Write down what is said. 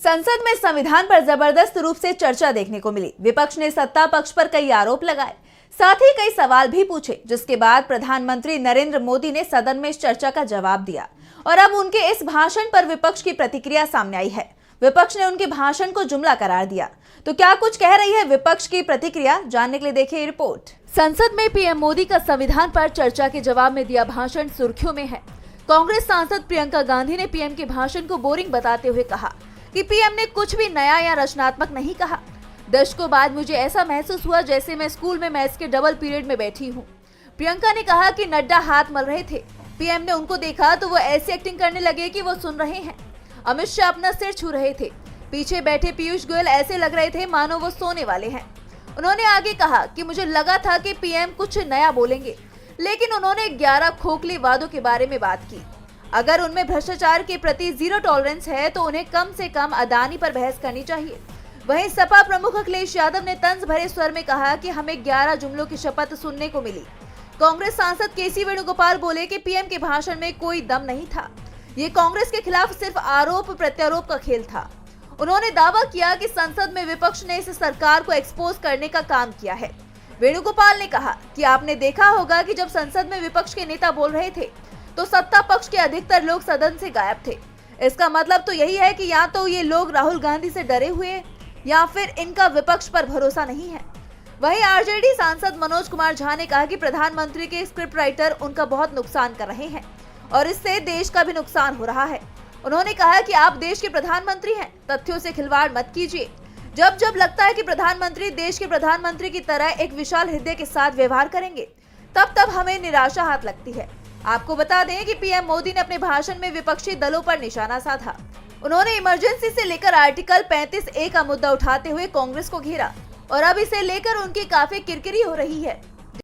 संसद में संविधान पर जबरदस्त रूप से चर्चा देखने को मिली। विपक्ष ने सत्ता पक्ष पर कई आरोप लगाए, साथ ही कई सवाल भी पूछे, जिसके बाद प्रधानमंत्री नरेंद्र मोदी ने सदन में इस चर्चा का जवाब दिया। और अब उनके इस भाषण पर विपक्ष की प्रतिक्रिया सामने आई है। विपक्ष ने उनके भाषण को जुमला करार दिया। तो क्या कुछ कह रही है विपक्ष की प्रतिक्रिया, जानने के लिए देखिए रिपोर्ट। संसद में पीएम मोदी का संविधान पर चर्चा के जवाब में दिया भाषण सुर्खियों में है। कांग्रेस सांसद प्रियंका गांधी ने पीएम के भाषण को बोरिंग बताते हुए कहा कि पीएम ने कुछ भी नया या रचनात्मक नहीं कहा। दशकों बाद मुझे ऐसा महसूस हुआ जैसे मैं स्कूल में मैथ्स के डबल पीरियड में बैठी हूँ। प्रियंका ने कहा कि नड्डा हाथ मल रहे थे, पीएम ने उनको देखा तो वो ऐसी एक्टिंग करने लगे कि वो सुन रहे हैं। अमित शाह अपना सिर छू रहे थे, पीछे बैठे पीयूष गोयल ऐसे लग रहे थे मानो वो सोने वाले हैं। उन्होंने आगे कहा कि मुझे लगा था कि पीएम कुछ नया बोलेंगे, लेकिन उन्होंने 11 खोखले वादों के बारे में बात की। अगर उनमें भ्रष्टाचार के प्रति जीरो टॉलरेंस है तो उन्हें कम से कम अदानी पर बहस करनी चाहिए। वहीं सपा प्रमुख अखिलेश यादव ने तंज भरे स्वर में कहा कि हमें 11 जुमलों की शपथ सुनने को मिली। कांग्रेस सांसद केसी वेणुगोपाल बोले कि पीएम के भाषण में कोई दम नहीं था, ये कांग्रेस के खिलाफ सिर्फ आरोप प्रत्यारोप का खेल था। उन्होंने दावा किया कि संसद में विपक्ष ने इस सरकार को एक्सपोज करने का काम किया है। वेणुगोपाल ने कहा कि आपने देखा होगा कि जब संसद में विपक्ष के नेता बोल रहे थे तो सत्ता पक्ष के अधिकतर लोग सदन से गायब थे। इसका मतलब तो यही है कि या तो ये लोग राहुल गांधी से डरे हुए या फिर इनका विपक्ष पर भरोसा नहीं है। वहीं आरजेडी सांसद मनोज कुमार झा ने कहा कि प्रधानमंत्री के स्क्रिप्ट राइटर उनका बहुत नुकसान कर रहे हैं और इससे देश का भी नुकसान हो रहा है। उन्होंने कहा कि आप देश के प्रधानमंत्री हैं, तथ्यों से खिलवाड़ मत कीजिए। जब जब लगता है कि प्रधानमंत्री देश के प्रधानमंत्री की तरह एक विशाल हृदय के साथ व्यवहार करेंगे, तब तब हमें निराशा हाथ लगती है। आपको बता दें कि पीएम मोदी ने अपने भाषण में विपक्षी दलों पर निशाना साधा। उन्होंने इमरजेंसी से लेकर आर्टिकल 35A का मुद्दा उठाते हुए कांग्रेस को घेरा और अब इसे लेकर उनकी काफी किरकिरी हो रही है।